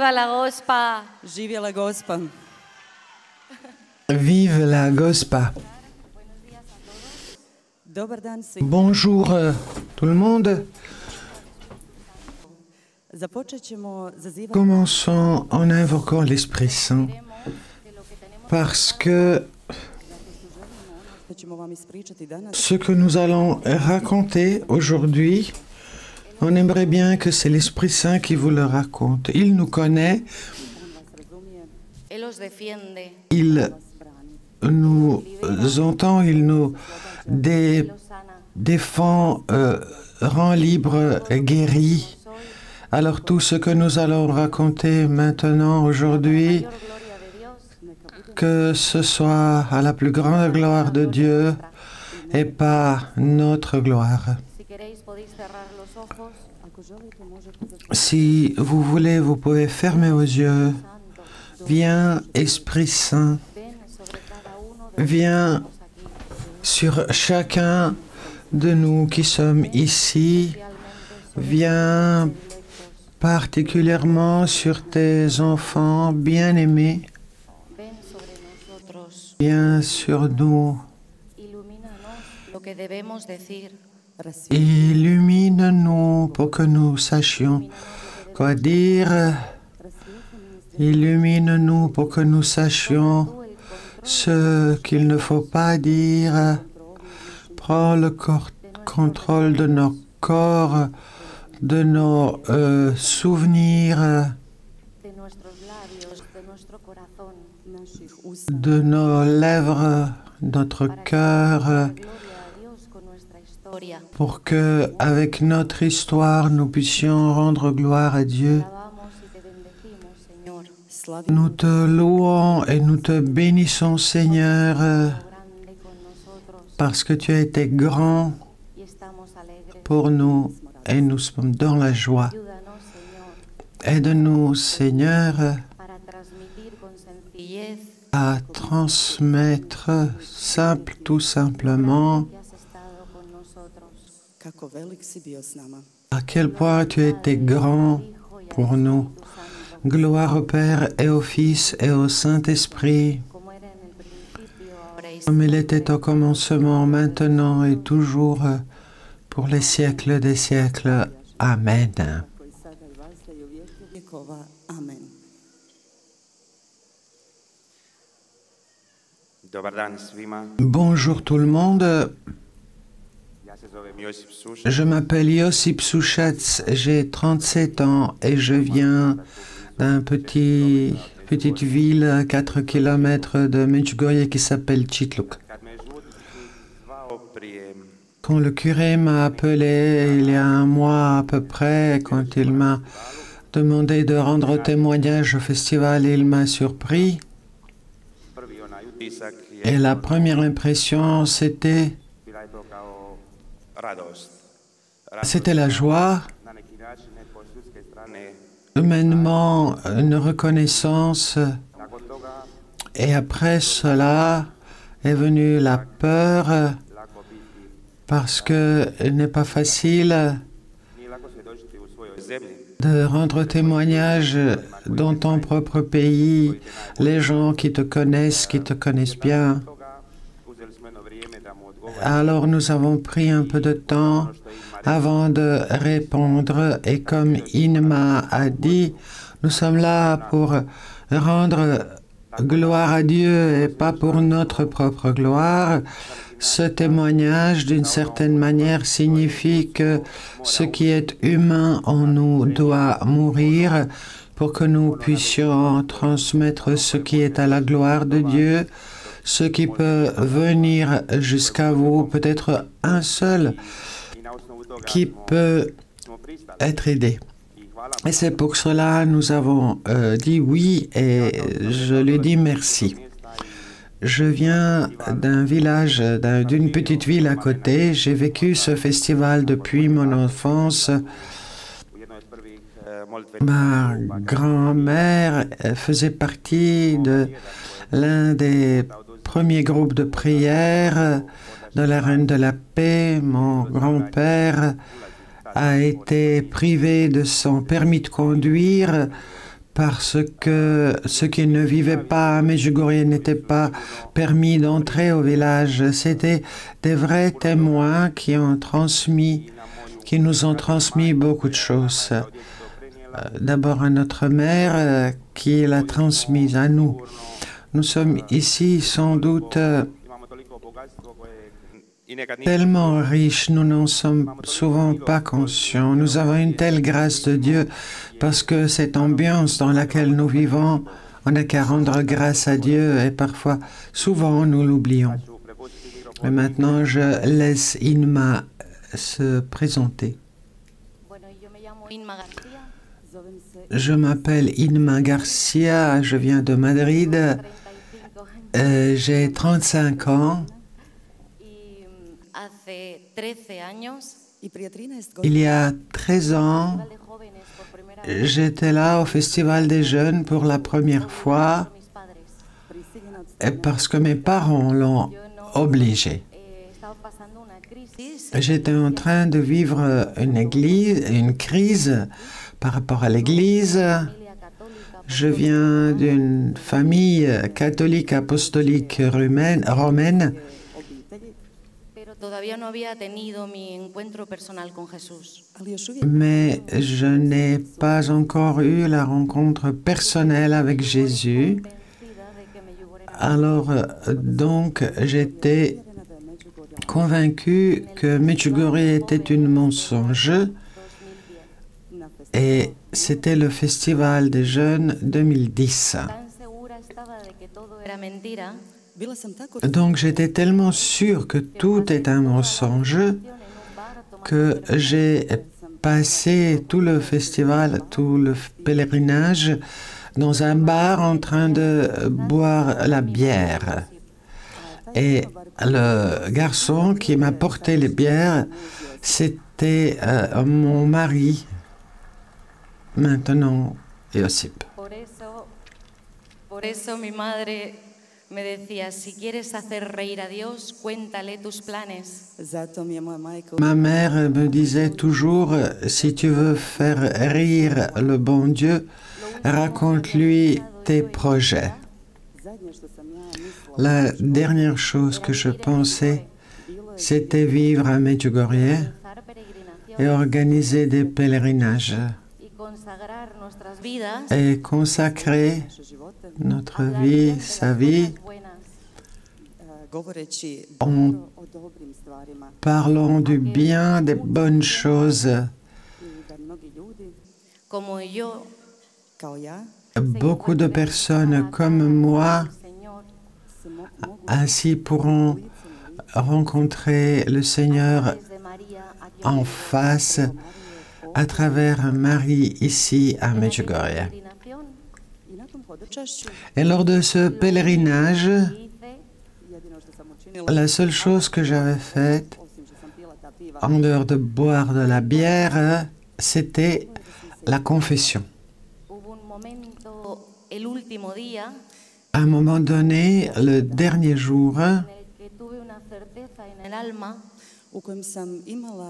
Viva la Gospa! Živjela Gospa! Vive la Gospa! Dobar dan svi. Bonjour tout le monde. Započet ćemo zazivati. Commençons en invoquant l'Esprit Saint parce que ćemo vam ispričati danas. ce que nous allons raconter aujourd'hui, on aimerait bien que c'est l'Esprit Saint qui vous le raconte. Il nous connaît, Él os defiende. il nous entend, il nous défend, rend libre, guérit. Alors tout ce que nous allons raconter maintenant, aujourd'hui, que ce soit à la plus grande gloire de Dieu et pas notre gloire. Si vous voulez, vous pouvez fermer vos yeux. Viens, Esprit Saint, viens sur chacun de nous qui sommes ici. Viens particulièrement sur tes enfants bien-aimés. Viens sur nous. Illumine-nous pour que nous sachions quoi dire. Illumine-nous pour que nous sachions ce qu'il ne faut pas dire. Prends le contrôle de nos corps, de nos souvenirs, de nos lèvres, notre cœur, pour que, avec notre histoire, nous puissions rendre gloire à Dieu. Nous te louons et nous te bénissons, Seigneur, parce que tu as été grand pour nous et nous sommes dans la joie. Aide-nous, Seigneur, à transmettre tout simplement à quel point tu as été grand pour nous. Gloire au Père et au Fils et au Saint-Esprit, comme il était au commencement, maintenant et toujours, pour les siècles des siècles. Amen. Bonjour tout le monde. Je m'appelle Josip Sušac, j'ai 37 ans et je viens d'une petite ville à 4 km de Medjugorje qui s'appelle Čitluk. Quand le curé m'a appelé il y a un mois à peu près, quand il m'a demandé de rendre témoignage au festival, il m'a surpris. Et la première impression, c'était la joie, humainement une reconnaissance, et après cela est venue la peur, parce qu'il n'est pas facile de rendre témoignage dans ton propre pays, les gens qui te connaissent bien. Alors nous avons pris un peu de temps avant de répondre et comme Inma a dit, nous sommes là pour rendre gloire à Dieu et pas pour notre propre gloire. Ce témoignage, d'une certaine manière, signifie que ce qui est humain en nous doit mourir pour que nous puissions transmettre ce qui est à la gloire de Dieu. Ce qui peut venir jusqu'à vous, peut-être un seul qui peut être aidé. Et c'est pour cela que nous avons dit oui et je lui dis merci. Je viens d'un village, d'une petite ville à côté. J'ai vécu ce festival depuis mon enfance. Ma grand-mère faisait partie de l'un des premiers groupes de prière de la Reine de la Paix. Mon grand-père a été privé de son permis de conduire parce que ceux qui ne vivaient pas à Medjugorje n'étaient pas permis d'entrer au village. C'était des vrais témoins qui nous ont transmis beaucoup de choses. D'abord à notre mère qui l'a transmise à nous. Nous sommes ici sans doute tellement riches, nous n'en sommes souvent pas conscients. Nous avons une telle grâce de Dieu parce que cette ambiance dans laquelle nous vivons, on n'a qu'à rendre grâce à Dieu et parfois, souvent, nous l'oublions. Et maintenant, je laisse Inma se présenter. Je m'appelle Inma Garcia, je viens de Madrid, j'ai 35 ans. Il y a 13 ans, j'étais là au Festival des Jeunes pour la première fois parce que mes parents l'ont obligé. J'étais en train de vivre une crise par rapport à l'Église. Je viens d'une famille catholique apostolique romaine. Mais je n'ai pas encore eu la rencontre personnelle avec Jésus. Alors, donc, j'étais convaincu que Medjugorje était un mensonge et c'était le Festival des Jeunes 2010. Donc j'étais tellement sûr que tout est un mensonge que j'ai passé tout le festival, tout le pèlerinage dans un bar en train de boire la bière. Et le garçon qui m'a porté les bières, c'était mon mari, maintenant Josip. Por eso mi madre me decía, si quieres hacer reír a Dios, cuéntale tus planes. Ma mère me disait toujours, si tu veux faire rire le bon Dieu, raconte-lui tes projets. La dernière chose que je pensais, c'était vivre à Medjugorje et organiser des pèlerinages et consacrer notre vie, sa vie, en parlant du bien, des bonnes choses. Beaucoup de personnes comme moi ainsi pourront rencontrer le Seigneur en face à travers Marie ici à Medjugorje. Et lors de ce pèlerinage, la seule chose que j'avais faite, en dehors de boire de la bière, c'était la confession. À un moment donné, le dernier jour,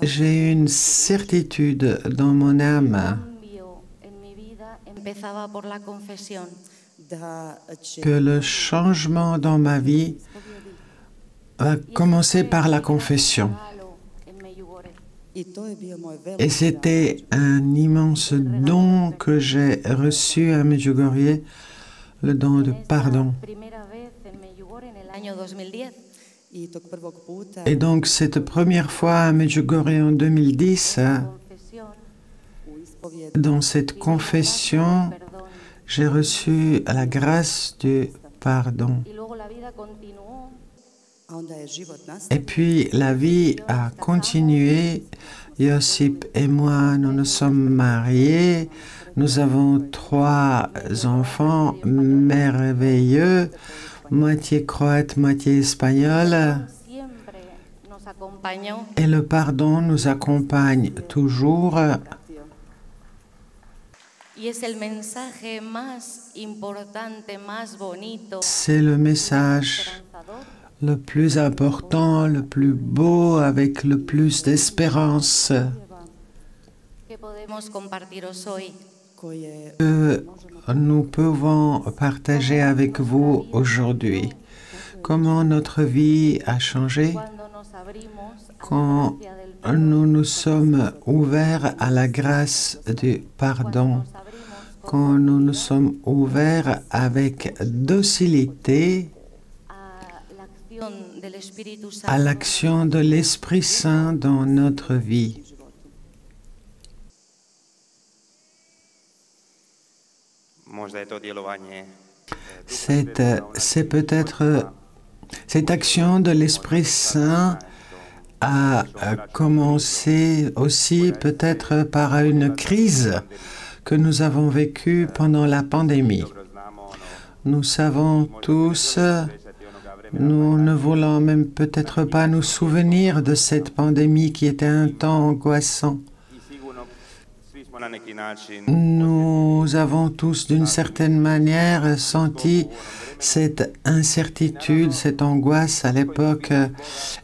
j'ai eu une certitude dans mon âme que le changement dans ma vie va commencer par la confession. Et c'était un immense don que j'ai reçu à Medjugorje, le don de pardon. Et donc cette première fois à Medjugorje en 2010, dans cette confession, j'ai reçu la grâce du pardon. Et puis la vie a continué. Josip et moi, nous nous sommes mariés. Nous avons 3 enfants merveilleux, moitié croate, moitié espagnol. Et le pardon nous accompagne toujours. C'est le message le plus important, le plus beau, avec le plus d'espérance que nous pouvons partager avec vous aujourd'hui. Comment notre vie a changé quand nous nous sommes ouverts à la grâce du pardon, quand nous nous sommes ouverts avec docilité à l'action de l'Esprit Saint dans notre vie. C'est peut-être cette action de l'Esprit Saint a commencé aussi peut-être par une crise que nous avons vécue pendant la pandémie. Nous savons tous, nous ne voulons même peut-être pas nous souvenir de cette pandémie qui était un temps angoissant. Nous avons tous d'une certaine manière senti cette incertitude, cette angoisse à l'époque.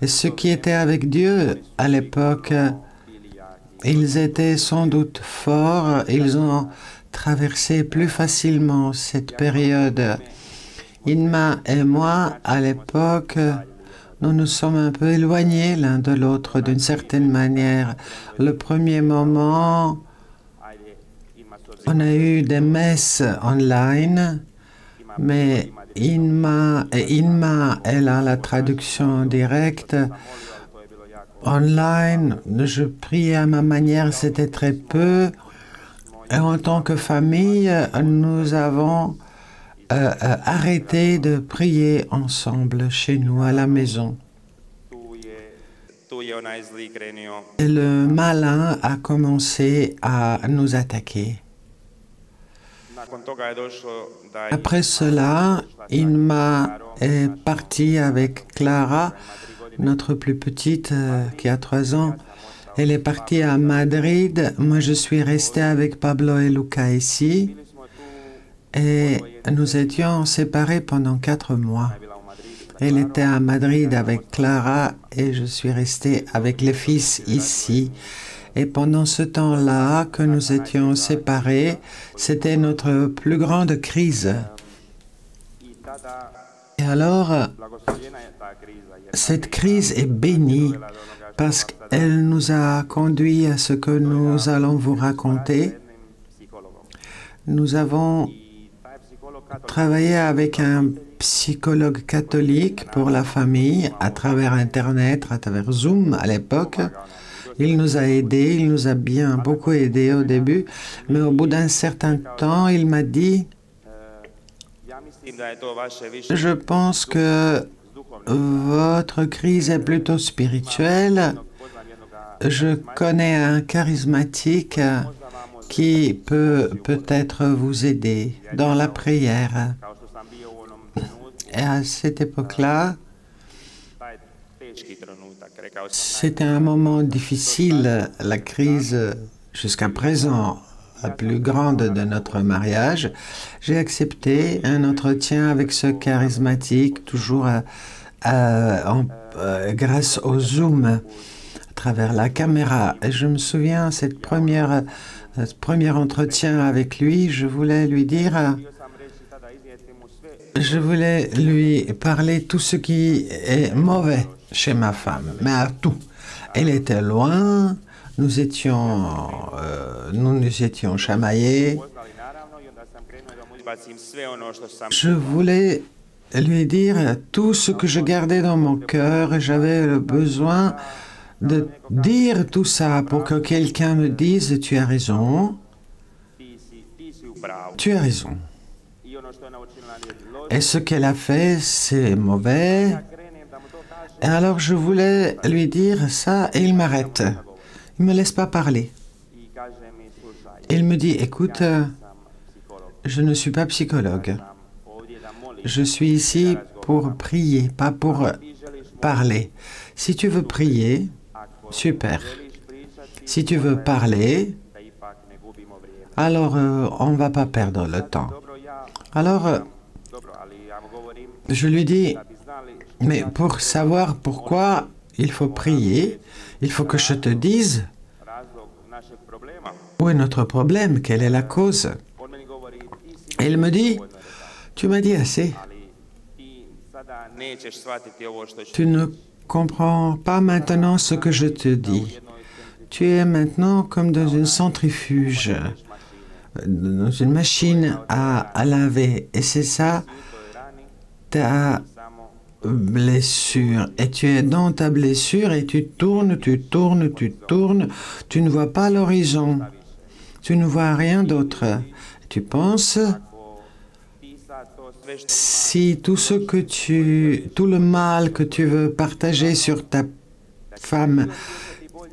Et ceux qui étaient avec Dieu à l'époque, ils étaient sans doute forts, ils ont traversé plus facilement cette période. Inma et moi, à l'époque, nous nous sommes un peu éloignés l'un de l'autre d'une certaine manière. Le premier moment, on a eu des messes online, mais Inma, elle a la traduction directe. Online, je priais à ma manière, c'était très peu. Et en tant que famille, nous avons arrêté de prier ensemble chez nous à la maison. Et le malin a commencé à nous attaquer. Après cela, Inma est partie avec Clara, notre plus petite qui a 3 ans. Elle est partie à Madrid. Moi, je suis restée avec Pablo et Luca ici. Et nous étions séparés pendant 4 mois. Elle était à Madrid avec Clara et je suis restée avec les fils ici. Et pendant ce temps-là que nous étions séparés, c'était notre plus grande crise. Et alors, cette crise est bénie parce qu'elle nous a conduit à ce que nous allons vous raconter. Nous avons travaillé avec un psychologue catholique pour la famille à travers Internet, à travers Zoom à l'époque. Il nous a aidés, il nous a beaucoup aidés au début, mais au bout d'un certain temps, il m'a dit « Je pense que votre crise est plutôt spirituelle. Je connais un charismatique qui peut peut-être vous aider dans la prière. » Et à cette époque-là, c'était un moment difficile, la crise jusqu'à présent la plus grande de notre mariage. J'ai accepté un entretien avec ce charismatique, toujours grâce au Zoom, à travers la caméra. Et je me souviens, ce premier entretien avec lui, je voulais lui dire... Je voulais lui parler tout ce qui est mauvais chez ma femme, mais à tout. Elle était loin, nous nous étions chamaillés. Je voulais lui dire tout ce que je gardais dans mon cœur et j'avais le besoin de dire tout ça pour que quelqu'un me dise « Tu as raison, tu as raison ». Et ce qu'elle a fait, c'est mauvais. Et alors je voulais lui dire ça et il m'arrête. Il ne me laisse pas parler. Il me dit, écoute, je ne suis pas psychologue. Je suis ici pour prier, pas pour parler. Si tu veux prier, super. Si tu veux parler, alors on ne va pas perdre le temps. Alors, je lui dis, mais pour savoir pourquoi il faut prier, il faut que je te dise où est notre problème? Quelle est la cause? Et il me dit, tu m'as dit assez. Tu ne comprends pas maintenant ce que je te dis. Tu es maintenant comme dans une centrifuge, dans une machine à laver. Et c'est ça ta blessure. Et tu es dans ta blessure et tu tournes, tu tournes, tu tournes. Tu ne vois pas l'horizon. Tu ne vois rien d'autre. Tu penses, si tout le mal que tu veux partager sur ta femme,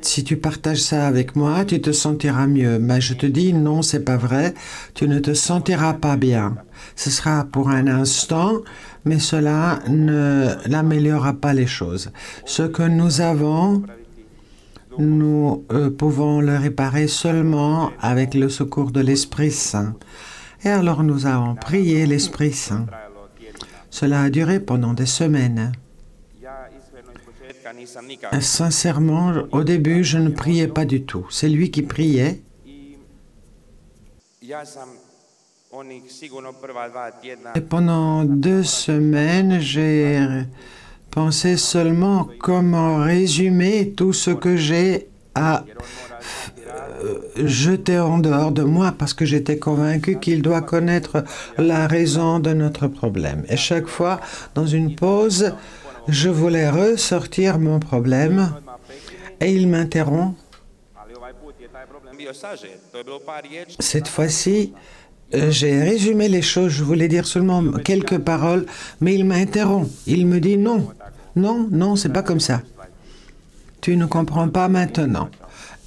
si tu partages ça avec moi, tu te sentiras mieux. Mais je te dis, non, c'est pas vrai. Tu ne te sentiras pas bien. Ce sera pour un instant, mais cela n'améliorera pas les choses. Ce que nous avons, nous pouvons le réparer seulement avec le secours de l'Esprit Saint. Et alors nous avons prié l'Esprit Saint. Cela a duré pendant des semaines. Sincèrement, au début, je ne priais pas du tout. C'est lui qui priait. Et pendant 2 semaines, j'ai pensé seulement comment résumer tout ce que j'ai à jeter en dehors de moi parce que j'étais convaincu qu'il doit connaître la raison de notre problème. Et chaque fois, dans une pause, je voulais ressortir mon problème et il m'interrompt. Cette fois-ci, j'ai résumé les choses, je voulais dire seulement quelques paroles, mais il m'interrompt. Il me dit non, non, non, c'est pas comme ça. Tu ne comprends pas maintenant.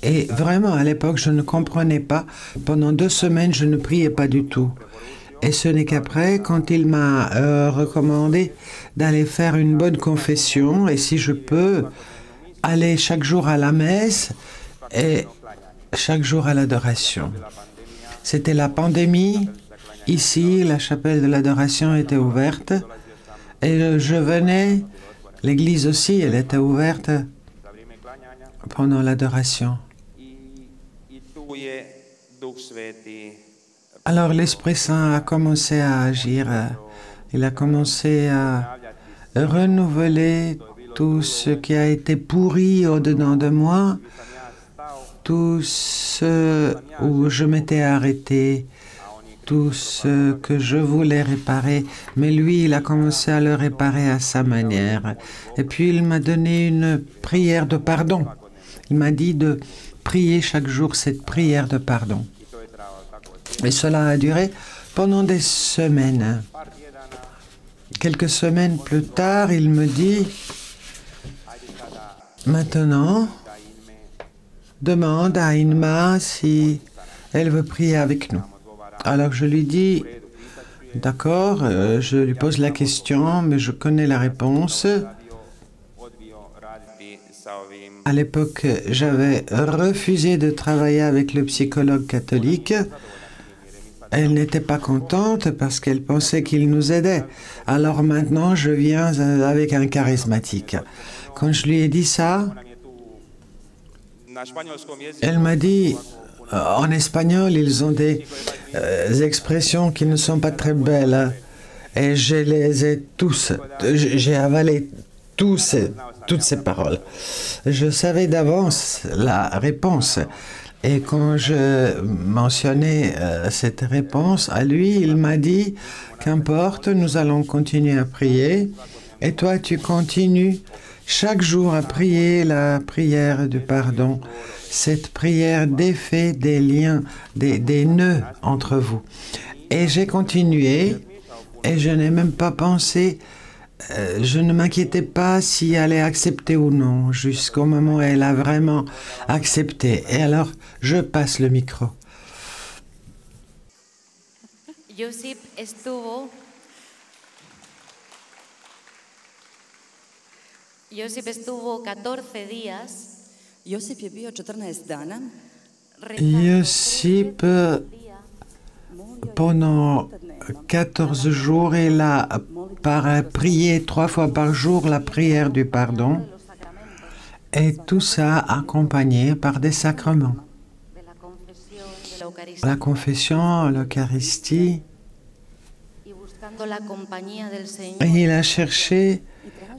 Et vraiment, à l'époque, je ne comprenais pas. Pendant 2 semaines, je ne priais pas du tout. Et ce n'est qu'après, quand il m'a recommandé d'aller faire une bonne confession, et si je peux, aller chaque jour à la messe et chaque jour à l'adoration. C'était la pandémie. Ici, la chapelle de l'adoration était ouverte. Et je venais, l'église aussi, elle était ouverte pendant l'adoration. Alors l'Esprit Saint a commencé à agir. Il a commencé à renouveler tout ce qui a été pourri au-dedans de moi, tout ce où je m'étais arrêté, tout ce que je voulais réparer, mais lui, il a commencé à le réparer à sa manière. Et puis, il m'a donné une prière de pardon. Il m'a dit de prier chaque jour cette prière de pardon. Et cela a duré pendant des semaines. Quelques semaines plus tard, il me dit, maintenant, demande à Inma si elle veut prier avec nous. Alors je lui dis, d'accord, je lui pose la question, mais je connais la réponse. À l'époque, j'avais refusé de travailler avec le psychologue catholique. Elle n'était pas contente parce qu'elle pensait qu'il nous aidait. Alors maintenant, je viens avec un charismatique. Quand je lui ai dit ça, elle m'a dit, en espagnol, ils ont des expressions qui ne sont pas très belles. Et je les ai tous, j'ai avalé toutes ces paroles. Je savais d'avance la réponse. Et quand je mentionnais cette réponse à lui, il m'a dit, qu'importe, nous allons continuer à prier. Et toi, tu continues chaque jour à prier la prière du pardon. Cette prière défait des liens, des nœuds entre vous. Et j'ai continué et je n'ai même pas pensé, je ne m'inquiétais pas si elle allait accepter ou non, jusqu'au moment où elle a vraiment accepté. Et alors, je passe le micro. Josip estuvo 14 días. Josip je bio 14 dana. Josip, pendant 14 jours, il a prié 3 fois par jour la prière du pardon. Et tout ça accompagné par des sacrements. Eucaristía la confession, l'Eucharistie. y buscando la compañía del Señor. Et il a cherché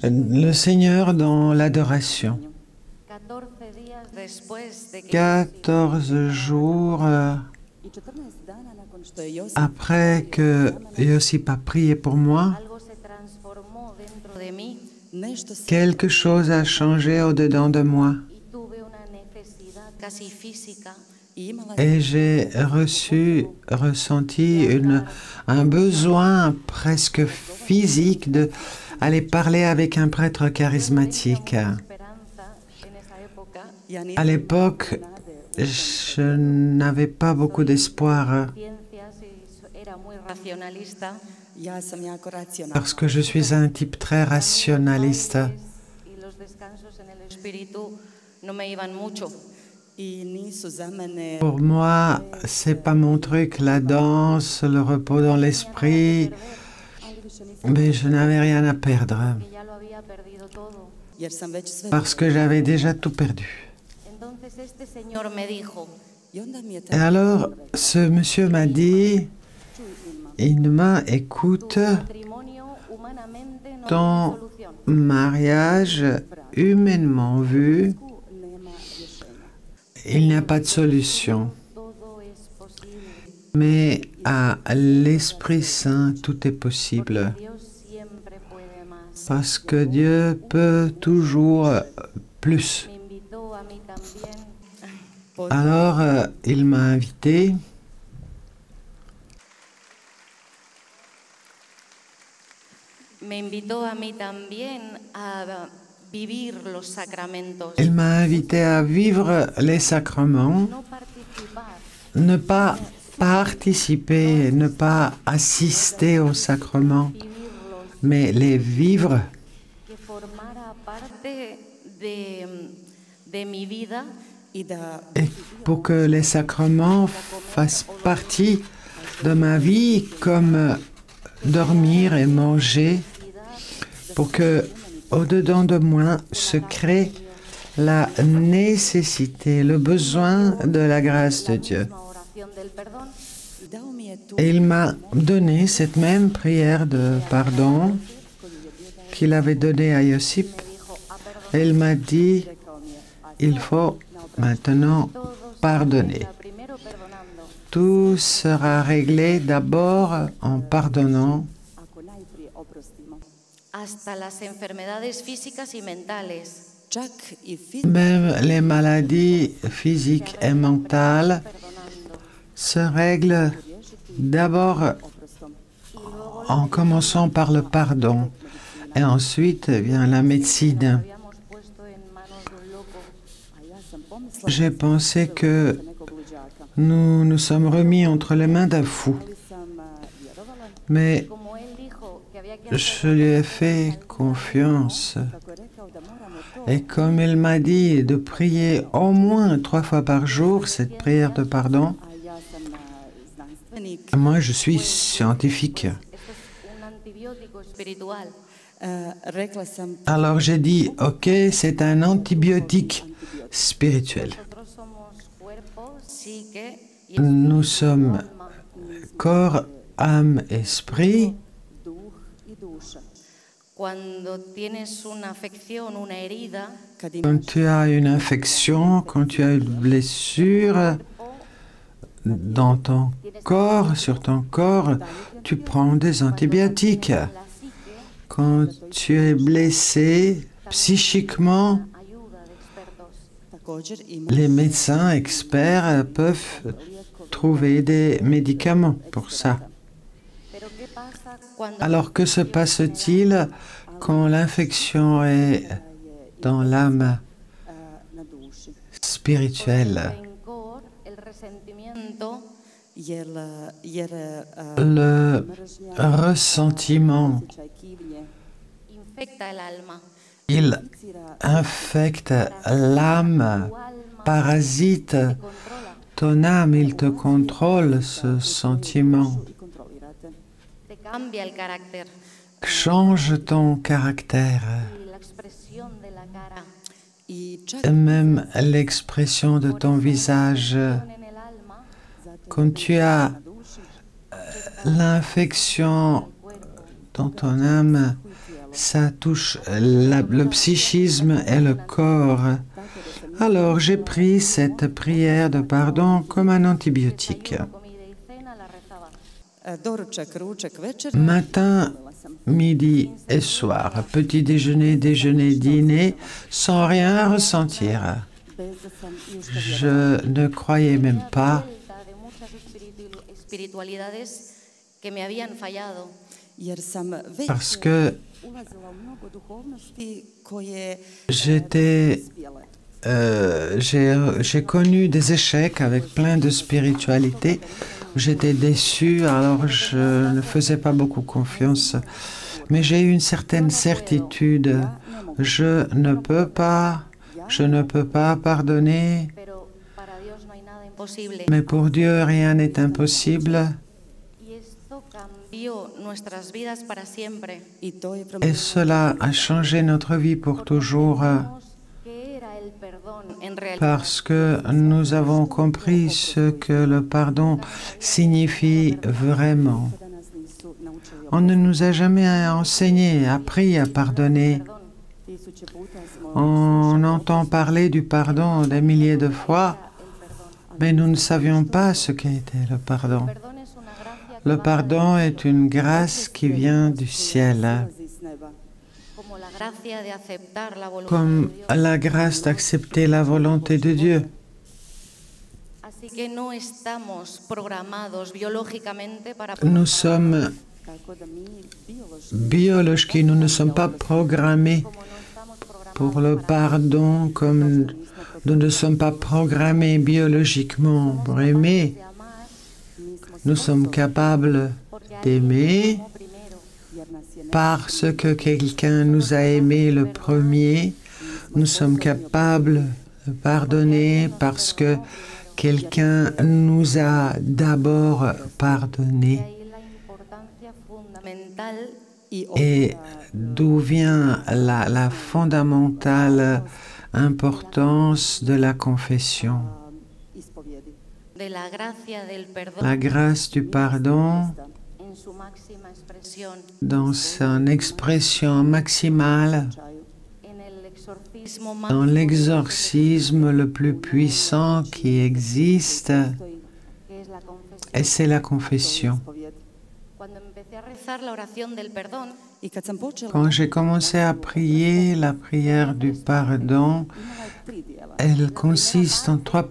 le Seigneur dans l'adoration. 14 días después de que 14 jours I 14 dana nakon što je Josip après que Josip a prié pour moi, algo se transformó dentro de mí nešto se quelque chose a changé au-dedans de moi. y tuve una necesidad casi física i imala Et j'ai ressenti un besoin presque physique d'aller parler avec un prêtre charismatique. esperanza en esa época. ja À nisam l'époque, je n'avais pas beaucoup d'espoir Ciencias y era muy racionalista. ja sam jako racionalna. parce que je suis un type très rationaliste. Y los descansos en el espíritu no me iban mucho. I nisu za mene Pour moi, c'est pas mon truc, la danse, le repos dans l'esprit, ali više nisam mais je n'avais rien à perdre Que ya lo había perdido todo. jer sam već sve parce que j'avais déjà tout perdu. Entonces este señor me dijo, i onda mi je Et alors, ce monsieur m'a dit, Inma, écoute, matrimonio humanamente no ton tiene solución. mariage, humainement vu, nema rješenja. il n'y a pas de solution. Todo es posible. Mais à l'Esprit Saint, tout est possible. Dios siempre puede más. Parce que Dieu peut toujours plus. Me invitó a mí también. Alors, il m'a invité. Me invitó a mí también a vivir los sacramentos. Il m'a invité à vivre les sacrements, No participar, ne pas participer, ne pas assister aux sacrements, vivirlos, mais les vivre que formara parte de mi vida I da et pour que les sacrements fassent partie de ma vie comme dormir et manger, pour que au-dedans de moi se crée la nécessité, le besoin de la grâce de Dieu. misma oración del perdón. i dao mi je tu Et il m'a donné cette même prière de pardon qu'il avait donnée à Josip. Et il m'a dit, il faut maintenant pardonner. La primero perdonando, Tout sera réglé d'abord en pardonnant, ako najprije oprostimo. hasta las enfermedades físicas y mentales. Čak i même les maladies physiques et mentales se règlent d'abord oprostom. en commençant par le pardon. Et ensuite vient la médecine. Habíamos puesto en manos de un loco. A ja sam pomislila J'ai pensé que nekog luđaka. nous nous sommes remis entre les mains d'un fou. Ali sam vjerovala Mais Como él dijo que había que je lui ai fait confiance. kako je rekao da moramo to, Et comme il m'a dit de prier au moins 3 fois par jour cette prière de pardon, a ja sam znanstvenik, moi je suis scientifique. esto es un antibiótico espiritual. rekla sam Alors j'ai dit, ok, c'est un antibiotique spirituel. Nosotros somos cuerpo, psique y Nous sommes alma. corps, âme, esprit. duh i duša. Cuando tienes una afección, una herida, Kad Quand imaš tu as une infection, quand tu as une blessure dans ton corps, sur ton corps, tu prends des antibiotiques. la psique Quand tu es blessé psychiquement, ayuda de expertos. također imaš les médecins experts peuvent trouver des médicaments pour ça. Pero ¿qué pasa cuando Alors que se passe-t-il quand l'infection est dans l'âme na duši. el spirituelle? rencor, el resentimiento Jer Le mržnja, ressentiment, osjećaj krivnje, infecta el alma? il ficira infecte l'âme, parasite Controla, ton âme, il te contrôle ce sentiment. i kontrolirate. te cambia el carácter Change ton caractère. y la expresión de la cara. I čak Et même l'expression de ton visage. En el alma, quand tu as l'infection dans ton âme, ça touche le psychisme et le corps. Alors j'ai pris cette prière de pardon comme un antibiotique. Matin, midi et soir, petit déjeuner, déjeuner, dîner, sans rien ressentir. Je ne croyais même pas parce que j'ai connu des échecs avec plein de spiritualité. J'étais déçu, alors je ne faisais pas beaucoup confiance. Mais j'ai eu une certaine certitude. Je ne peux pas pardonner. Mais pour Dieu, rien n'est impossible. Et cela a changé notre vie pour toujours. Parce que nous avons compris ce que le pardon signifie vraiment. On ne nous a jamais enseigné, appris à pardonner. On entend parler du pardon des milliers de fois, mais nous ne savions pas ce qu'était le pardon. Le pardon est une grâce qui vient du ciel, comme la grâce d'accepter la volonté de Dieu. Nous sommes biologiques, nous ne sommes pas programmés pour le pardon comme nous ne sommes pas programmés biologiquement pour aimer. Nous sommes capables d'aimer parce que quelqu'un nous a aimés le premier. Nous sommes capables de pardonner parce que quelqu'un nous a d'abord pardonné. Et d'où vient la fondamentale importance de la confession? La grâce du pardon dans son expression maximale, dans l'exorcisme le plus puissant qui existe, et c'est la confession. Quand j'ai commencé à prier la prière du pardon, elle consiste en trois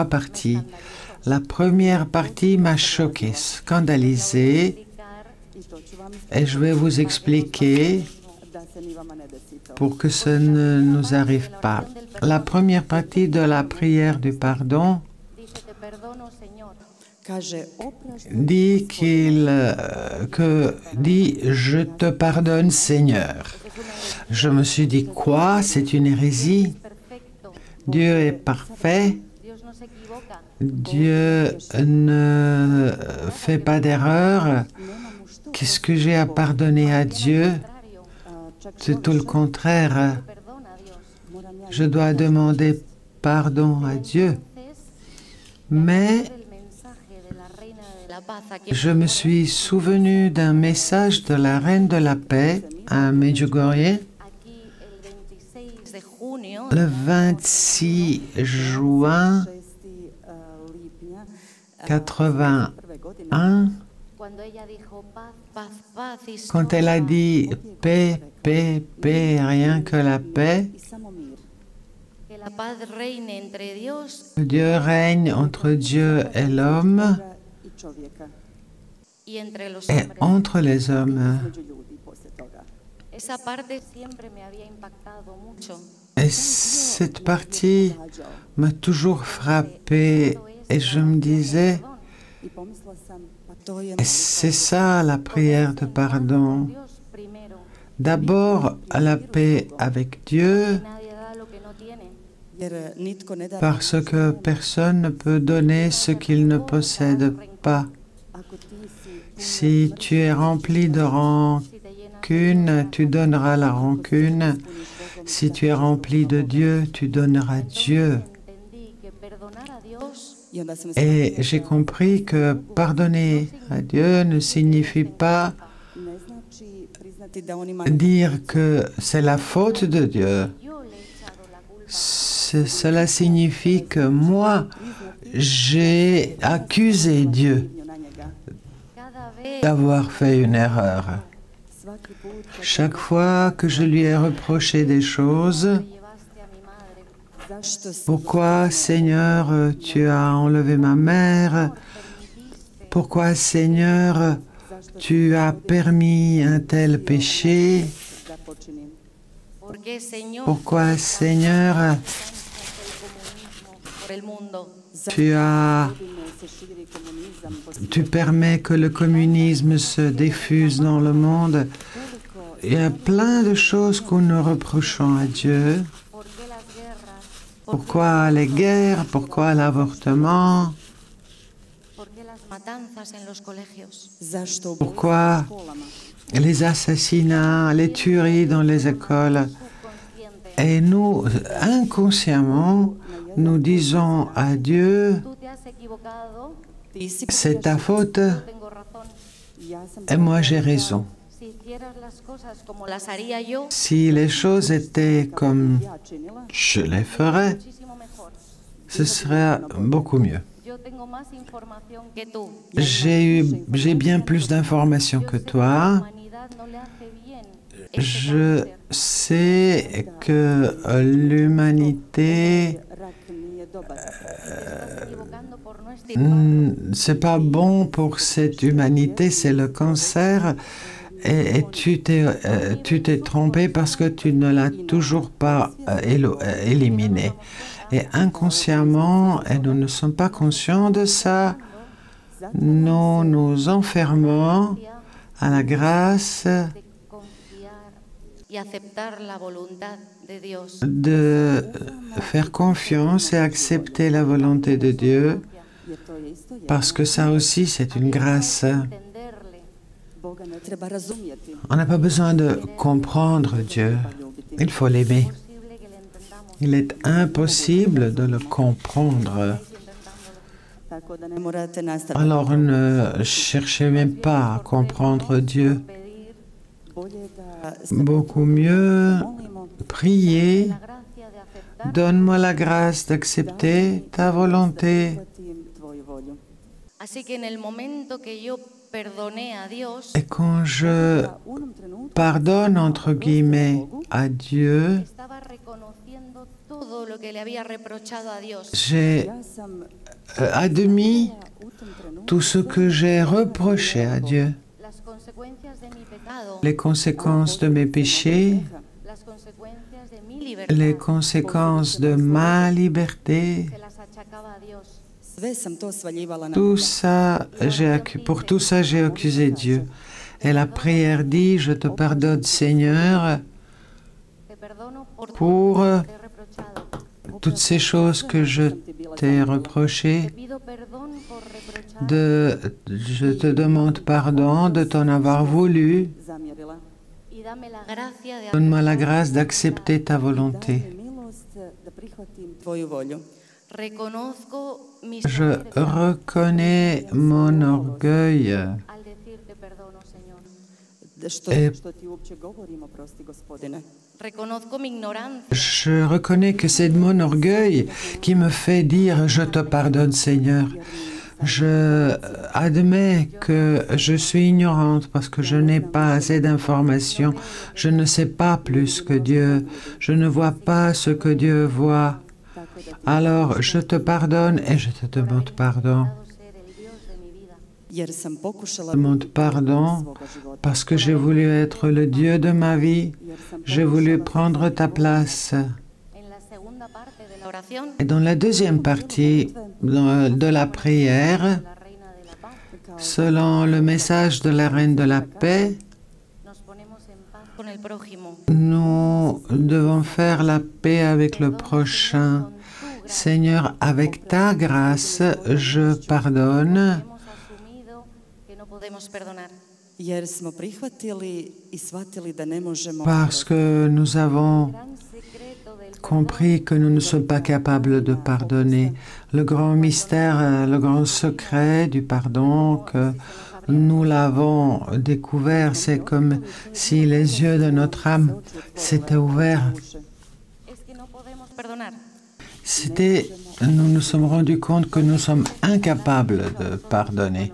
parties. La première partie m'a choqué, scandalisé, et je vais vous expliquer pour que ça ne nous arrive pas. La première partie de la prière du pardon dit je te pardonne Seigneur. Je me suis dit quoi? C'est une hérésie. Dieu est parfait. Dieu ne fait pas d'erreur. Qu'est-ce que j'ai à pardonner à Dieu? C'est tout le contraire. Je dois demander pardon à Dieu. Mais je me suis souvenu d'un message de la Reine de la Paix à Medjugorje le 26 juin 81, quand elle a dit paix, paix, paix, rien que la paix. Dieu règne entre Dieu et l'homme et entre les hommes. Et cette partie m'a toujours frappé et je me disais, c'est ça la prière de pardon. D'abord la paix avec Dieu, parce que personne ne peut donner ce qu'il ne possède pas. Si tu es rempli de rancune, tu donneras la rancune. Si tu es rempli de Dieu, tu donneras Dieu. I onda sam Et j'ai compris que pardonner à Dieu ne signifie pas ne znači priznati da on ima dire que c'est la faute de Dieu. Cela signifie que moi, j'ai accusé Dieu na njega. d'avoir fait une erreur. Svaki put Chaque fois que je lui ai reproché des choses, zašto si pourquoi Seigneur tu as enlevé ma mère? Pourquoi Seigneur tu as permis un tel péché? da počinim. Porque, Señor, Pourquoi Seigneur por el mundo. tu as Se širi komunizam po tu permets que le communisme se diffuse dans le monde? Il y a plein de choses que nous reprochons à Dieu. ¿Por qué las guerras? Pourquoi les guerres? Pourquoi l'avortement? ¿Por qué las matanzas en los colegios? Zašto u Pourquoi školama? les assassinats, les tueries dans les écoles? Subconsciente. Et nous, inconsciemment, nous disons à Dieu, Tú te has equivocado, Ti si c'est ta faute yo tengo razón. ja sam et moi j'ai raison. Si hicieras las cosas como las haría yo, Si les choses étaient comme ja činila, je les ferais, muchísimo mejor. ce serait beaucoup mieux. Yo tengo más información que tú. J'ai bien plus d'informations que Yo sé que toi. a la humanidad no le hace bien este Je cáncer. sais que l'humanité, rak nije dobar. Estás equivocando por no estirparlo. c'est pas bon pour cette humanité, c'est le cancer. Et tu t'es trompé parce que tu ne l'as toujours pas éliminé. Et inconsciemment, et nous ne sommes pas conscients de ça, nous nous enfermons à la grâce De confiar y aceptar la voluntad de Dios. de faire confiance et accepter la volonté de Dieu, Jer to je isto jedno. parce que ça aussi c'est une grâce. Entenderle. Boga ne treba razumjeti. On n'a pas besoin de comprendre Dieu, il faut l'aimer. Posible que le entendamos. Il est impossible de le comprendre. Intentándolo. Tako da ne morate nastaviti. Alors ne cherchez même pas à comprendre Dieu. Pedir Bolje da se Beaucoup mieux, molimo priez, la gracia de aceptar. donne-moi la grâce d'accepter ta volonté. prihvatim tvoju volju. Así que en el momento que yo perdoné a Dios, Et quand je A u onom trenutku pardonne, entre guillemets, à Dieu, estaba reconociendo todo lo que le había reprochado a Dios. j'ai ja sam admis u tom trenutku tout ce que j'ai reproché à Dieu, Las consecuencias de mi pecado, les conséquences de mes péchés, las consecuencias de mi libertad, les conséquences de ma liberté. se las achacaba a Dios. sve sam to svaljivala na Tout ça, pour tout ça, j'ai accusé Dieu. Et la prière dit, je te pardonne, Seigneur, Te perdono por pour todo lo que te he reprochado. toutes ces choses que je t'ai Te reprochées. pido perdón por reprochar Je te demande pardon de t'en avoir voulu. zamjerila. y dame la gracia de Donne-moi la grâce d'accepter ta Daj volonté. mi milost da prihvatim tvoju volju. Reconozco mis Je errores reconnais mon orgueil al decirte perdono, Señor. Što ti uopće govorim, oprosti gospodine. Reconozco mi ignorancia Je reconnais que c'est mon orgueil qui me fait dire je te pardonne Seigneur. Je admets que je suis ignorante parce que je n'ai pas assez d'informations. Je ne sais pas plus que Dieu. Je ne vois pas ce que Dieu voit. Alors je te pardonne et je te demande pardon. ser el Dios de mi vida. Jer sam pokušala Je demande pardon svoga života. parce que j'ai voulu être le Dieu de ma vie. Jer sam J'ai voulu prendre ta place. En la segunda parte de la oración, Et dans la deuxième partie de la prière, la Reina de la Paz, selon le message de la Reine de la Paix, nos ponemos en paz con el prójimo. nous devons faire la paix avec le prochain. Seigneur, avec ta grâce, je pardonne Hemos asumido que no podemos perdonar. jer smo prihvatili i shvatili da ne možemo parce que nous avons Gran secreto del compris que nous ne sommes pas capables de pardonner. Le grand mystère, le grand secret du pardon que nous l'avons découvert, c'est comme si les yeux de notre âme s'étaient ouverts. Nous nous sommes rendus compte que nous sommes incapables de pardonner.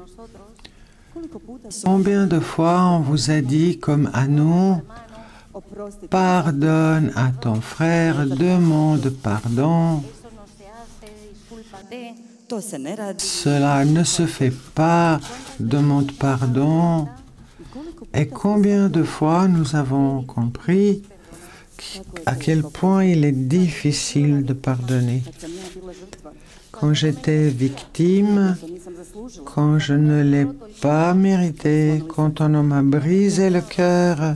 Combien de fois on vous a dit, comme à nous, pardonne à ton frère, demande pardon. Cela ne se fait pas, demande pardon. Et combien de fois nous avons compris à quel point il est difficile de pardonner. Quand j'étais victime, quand je ne l'ai pas mérité, quand on m'a brisé le cœur,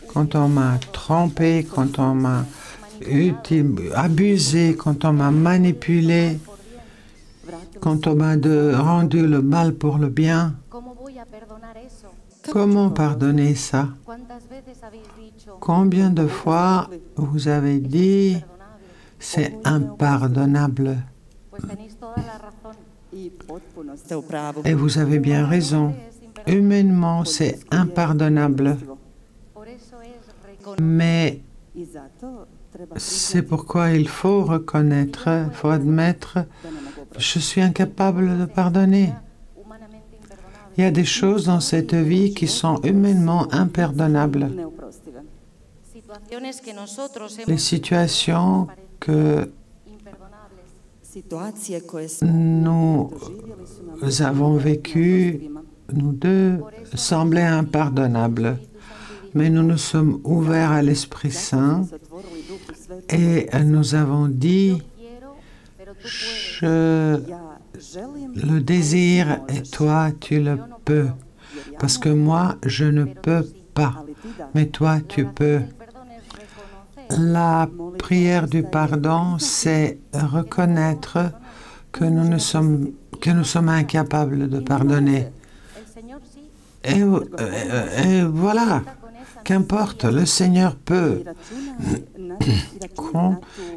quand on m'a trompé, quand on m'a abusé, quand on m'a manipulé, quand on m'a rendu le mal pour le bien. Comment pardonner ça? Combien de fois vous avez dit c'est impardonnable? Et vous avez bien raison. Humainement, c'est impardonnable. Mais c'est pourquoi il faut reconnaître, il faut admettre, je suis incapable de pardonner. Il y a des choses dans cette vie qui sont humainement impardonnables. Les situations que nous avons vécues, nous deux, semblaient impardonnables. Mais nous nous sommes ouverts à l'Esprit Saint et nous avons dit, je le désire et toi tu le peux. Parce que moi je ne peux pas, mais toi tu peux. La prière du pardon, c'est reconnaître que nous sommes incapables de pardonner. Et voilà, qu'importe, le Seigneur peut.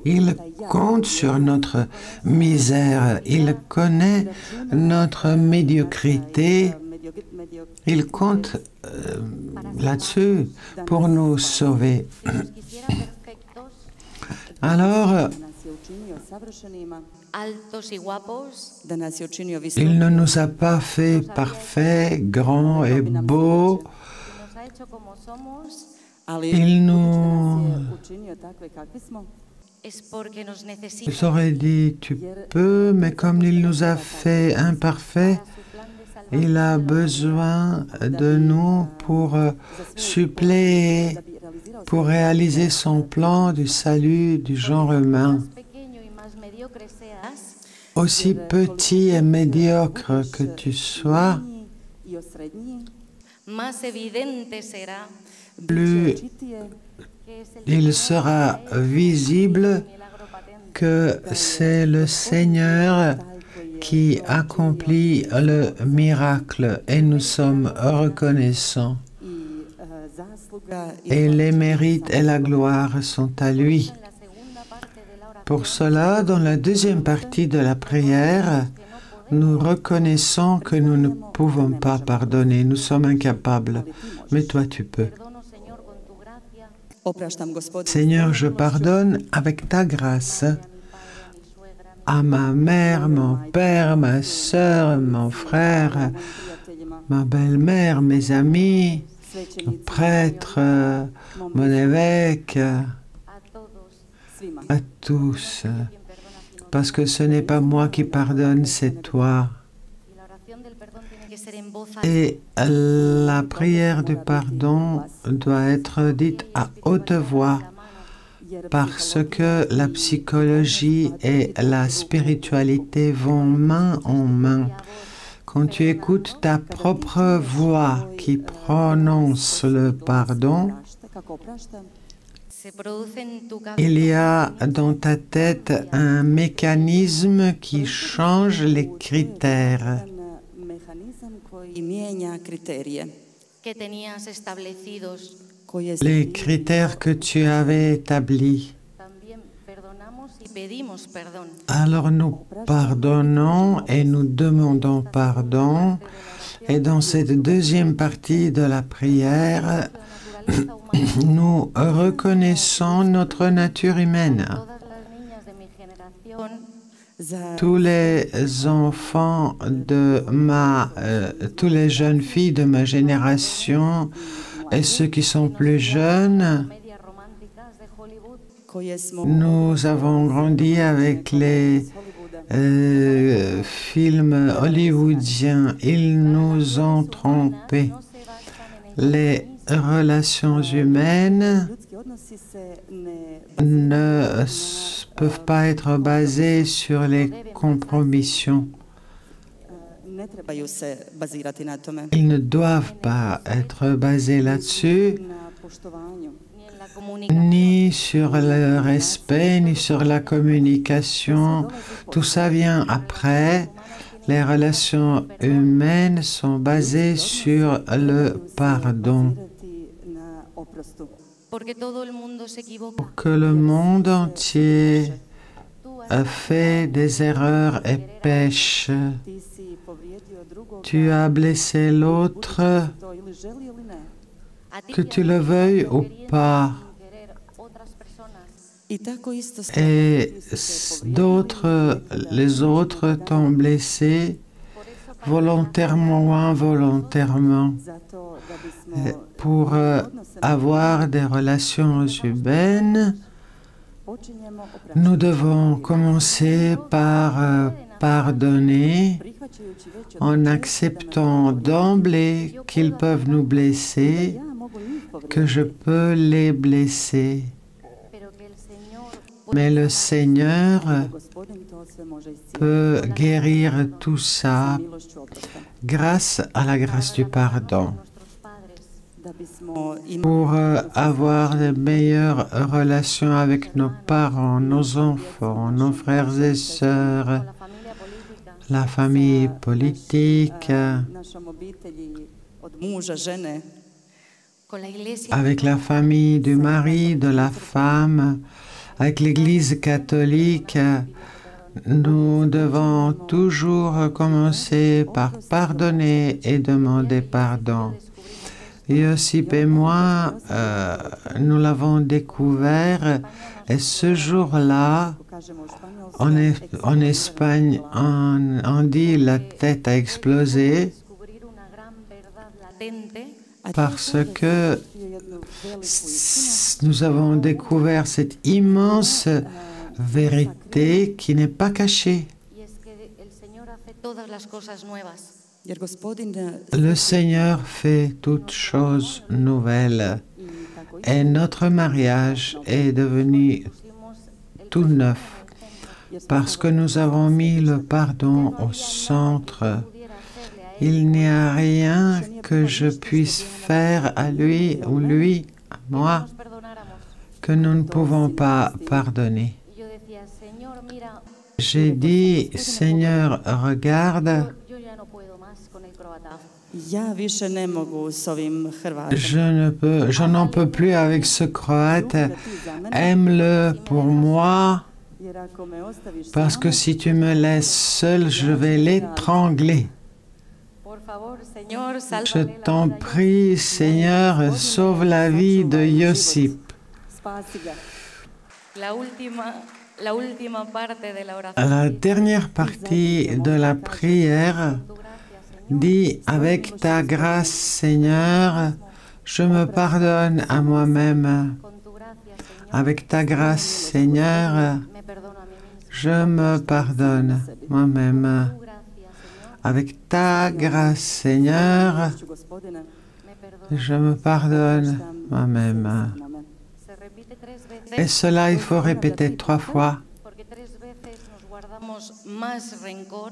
Il compte sur notre misère, il connaît notre médiocrité, il compte là-dessus pour nous sauver. Alors, il ne nous a pas fait parfaits, grands et beaux. Il nous aurait dit, tu peux, mais comme il nous a fait imparfaits, il a besoin de nous pour suppléer, pour réaliser son plan du salut du genre humain. Aussi petit et médiocre que tu sois, plus il sera visible que c'est le Seigneur qui accomplit le miracle et nous sommes reconnaissants. Et les mérites et la gloire sont à lui. Pour cela, dans la deuxième partie de la prière, nous reconnaissons que nous ne pouvons pas pardonner, nous sommes incapables, mais toi tu peux. Seigneur, je pardonne avec ta grâce à ma mère, mon père, ma sœur, mon frère, ma belle-mère, mes amis, mon prêtre, mon évêque, à tous, parce que ce n'est pas moi qui pardonne, c'est toi. Et la prière du pardon doit être dite à haute voix, parce que la psychologie et la spiritualité vont main en main. Quand tu écoutes ta propre voix qui prononce le pardon, il y a dans ta tête un mécanisme qui change les critères. Les critères que tu avais établis. pedimos perdón. Alors nous pardonnons et nous demandons pardon. Et dans cette deuxième partie de la prière, nous reconnaissons notre nature humaine. Todas las niñas de mi generación Tous les enfants tous les jeunes filles de ma génération et ceux qui sont plus jeunes, comedias románticas de Hollywood koje smo nous avons grandi avec les Hollywooda. films hollywoodiens. Ils nous ont trompés. no se basan en Les relations humaines Ljudski odnosi se ne peuvent pas être basées sur les compromissions. ne trebaju se bazirati na tome. Ils ne doivent pas être basés là-dessus, Na poštovanju. ni en la comunicación. ni sur le respect, ni sur la communication. Tout ça vient après. Les relations humaines sont basées sur le pardon. Bazirati na oprostu. Porque todo el mundo se equivoca. Que le monde entier Tú has fait des erreurs et pêche. Ti si povrijedio drugog, Tu as blessé l'autre, to ili želi ili ne. a ti que te tu has le veuilles ou queriendo pas. sin querer otras personas. I tako isto Et d'autres, les autres t'ont blessé volontairement ou involontairement. zato da bismo Pour avoir des relations humaines, počinjemo nous devons commencer par pardonner prihvaćajući već od en acceptant d'emblée qu'ils peuvent nous blesser, ja mogu njih povrijediti. que je peux les blesser. Pero que el Señor Mais le Seigneur Gospodin to sve može iscijeliti peut guérir tout ça milošću oprosta. grâce à la grâce du pardon. nuestros padres, Da bismo imali Pour avoir de meilleures relations avec nos parents, nos enfants, nos frères et sœurs, la familia política, la famille politique, našom obitelji od muža, žene, con la iglesia, avec la famille du mari, de la femme, avec l'Église catholique, nous devons toujours commencer par pardonner et demander pardon. Josip et moi, nous l'avons découvert et ce jour-là, kažemo u Španjolskoj, en Espagne, on dit la tête a explosé descubrir una gran verdad latente parce que jednu veliku istinu, nous avons découvert cette immense vérité qui n'est pas cachée. y es que el Señor hace todas las cosas nuevas. jer Gospodin Le Seigneur fait toutes choses nouvelles i tako et notre mariage est devenu Pusimos el tout neuf jer smo parce que nous avons mis le pardon au centre. pudiera hacerle a él, Il n'y a rien que je puisse faire à lui ou lui à moi nos perdonáramos. que nous ne pouvons pas pardonner. Y yo decía, Señor, mira, J'ai dit, Seigneur, regarde, yo ya no puedo más con el croata. ja više ne mogu s ovim Hrvatom. je n'en peux plus avec ce Croate. Da ti za mene, Aime-le pour moi, jer ako me ostaviš parce que sama, si tu me laisses seul, je vais l'étrangler. Por favor, Señor, sálvale Je la t'en vida. prie, Seigneur, sauve la vie de Josip. spasi ga. La última parte de la oración. La dernière partie de la prière Tu gracia, Señor. dit, avec ta grâce, Seigneur, je me pardonne à moi-même. Con tu gracia, Señor, Avec ta grâce, Seigneur, me perdono a mí mismo. je me pardonne moi-même. Tu gracia, Señor, Avec ta grâce, Seigneur, Milošću Gospodina, me perdono. je me pardonne moi-même. Amen. Se repite 3 Et veces cela, il faut répéter 3 fois, porque 3 veces nos guardamos más rencor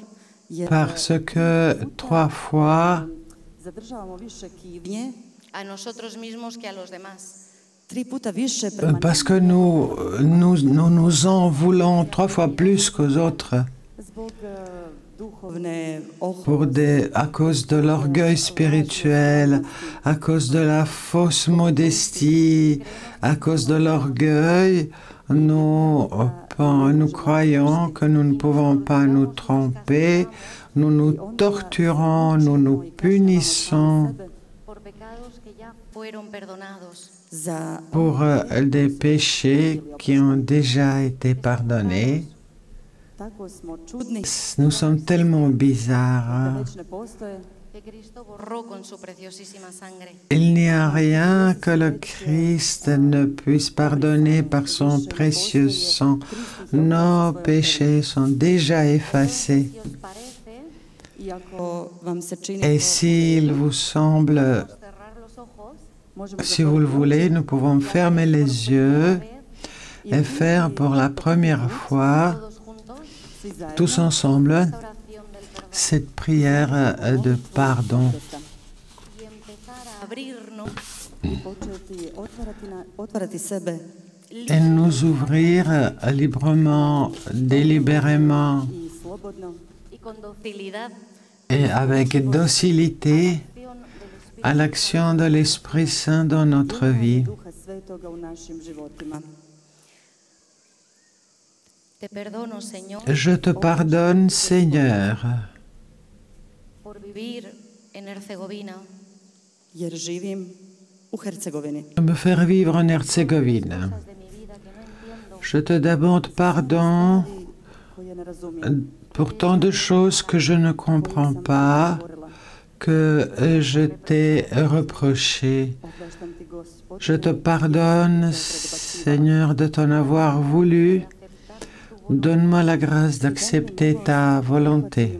Jer parce que 3 fois, zadržavamo više krivnje, a nosotros mismos que a los demás. 3 puta više prema parce que nous en voulons 3 fois plus qu'aux autres. zbog à cause de l'orgueil spirituel, à cause de la fausse modestie, à cause de l'orgueil, nous croyons que nous ne pouvons pas nous tromper, nous nous torturons, nous nous punissons pour des péchés qui ont déjà été pardonnés. Nous sommes tellement bizarres. Il n'y a rien que le Christ ne puisse pardonner par son précieux sang. Nos péchés sont déjà effacés. Et s'il vous semble, si vous le voulez, nous pouvons fermer les yeux et faire pour la première fois, tous ensemble, cette prière de pardon. Et nous ouvrir librement, délibérément et avec docilité à l'action de l'Esprit Saint dans notre vie. Je te pardonne, Seigneur, de me faire vivre en Herzégovine. Je te demande pardon pour tant de choses que je ne comprends pas, que je t'ai reproché. Je te pardonne, Seigneur, de t'en avoir voulu. Donne-moi la grâce d'accepter ta volonté.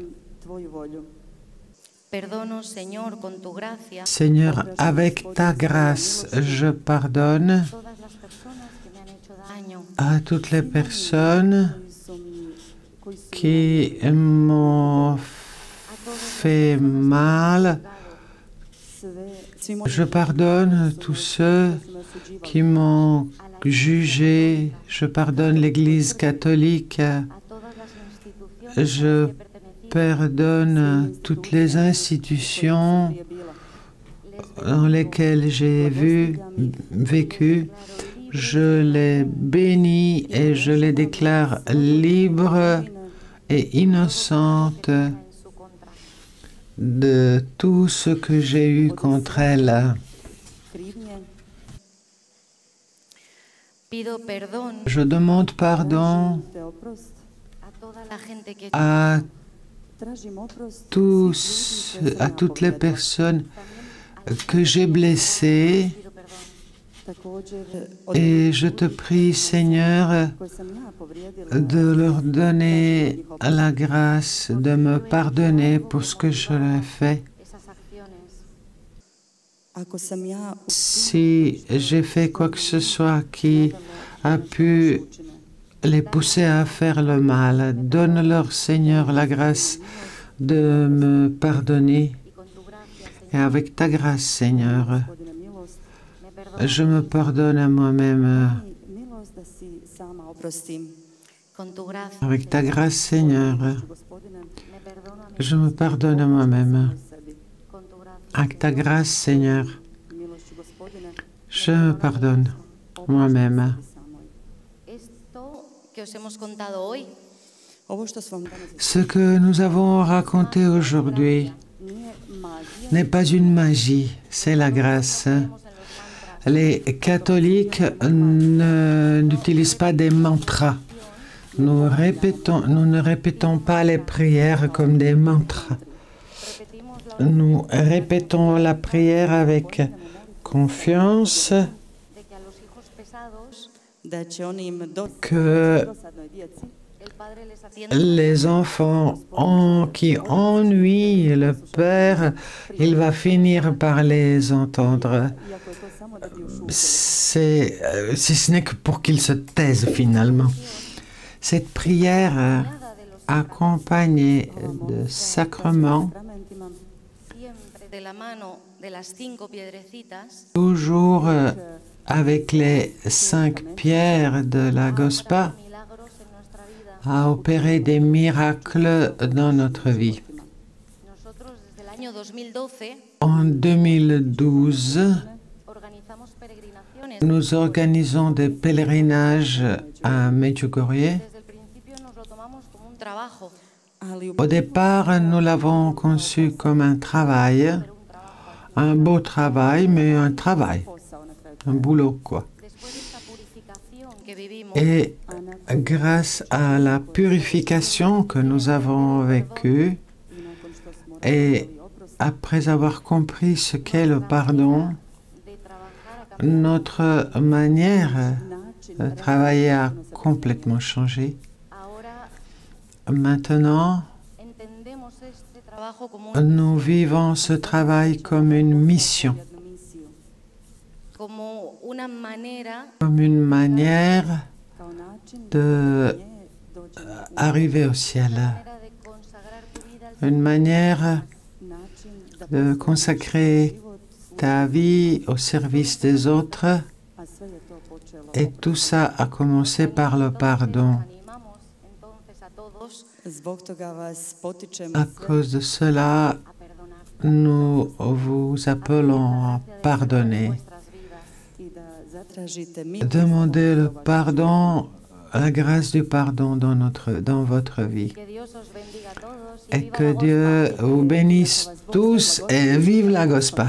Seigneur, avec ta grâce, je pardonne à toutes les personnes qui m'ont fait mal. Je pardonne tous ceux qui m'ont jugé. Je pardonne l'Église catholique. Je pardonne toutes les institutions dans lesquelles j'ai vécu. Je les bénis et je les déclare libres et innocentes de tout ce que j'ai eu contre elles. Je demande pardon à toutes les personnes que j'ai blessées. Et je te prie, Seigneur, de leur donner la grâce de me pardonner pour ce que je leur ai fait. Si j'ai fait quoi que ce soit qui a pu les pousser à faire le mal, donne-leur, Seigneur, la grâce de me pardonner. Et avec ta grâce, Seigneur, je me pardonne à moi-même. Avec ta grâce, Seigneur, je me pardonne à moi-même. Avec ta grâce, Seigneur, je me pardonne moi-même. Ce que nous avons raconté aujourd'hui n'est pas une magie, c'est la grâce. Les catholiques n'utilisent pas des mantras. Nous ne répétons pas les prières comme des mantras. Nous répétons la prière avec confiance que les enfants qui ennuient le Père, il va finir par les entendre. Si ce n'est que pour qu'ils se taisent finalement. Cette prière accompagnée de sacrements, toujours avec les 5 pierres de la Gospa, a opéré des miracles dans notre vie. Nosotros desde el año 2012 En 2012, organizamos peregrinaciones. nous organisons des pèlerinages à Medjugorje. Desde el principio nos lo tomamos como un trabajo, Ali u Au départ, nous l'avons conçu comme un travail, un beau travail, mais un travail, posao na kraju. un boulot, quoi. después de esta purificación que vivimos, Et grâce à la purification que nous avons vécue, I nakon što smo et radili oprost, après avoir compris ce qu'est le pardon, de trabajar a cambiar, notre manière način de travailler a complètement changé. ahora Maintenant, entendemos este trabajo como una, nous vivons ce travail comme une mission, jednu misiju, como una manera comme une manière kao način de nje dođemo arriver au ciel, manera de consagrar tu vida al une manière način da de consacrer život, ta vie au service des autres. a sve je to počelo. Et tout ça a commencé par le pardon. animamos entonces a todos Zbog toga vas potičem À sve cause de cela, a perdonar nous vous appelons à pardonner. vuestras vidas. i da zatražite milost Demandez le za vašu pardon, la grâce du pardon dans votre vie. Que Dios os bendiga a todos y Et viva que la Dieu vous bénisse tous et vive la Gospa.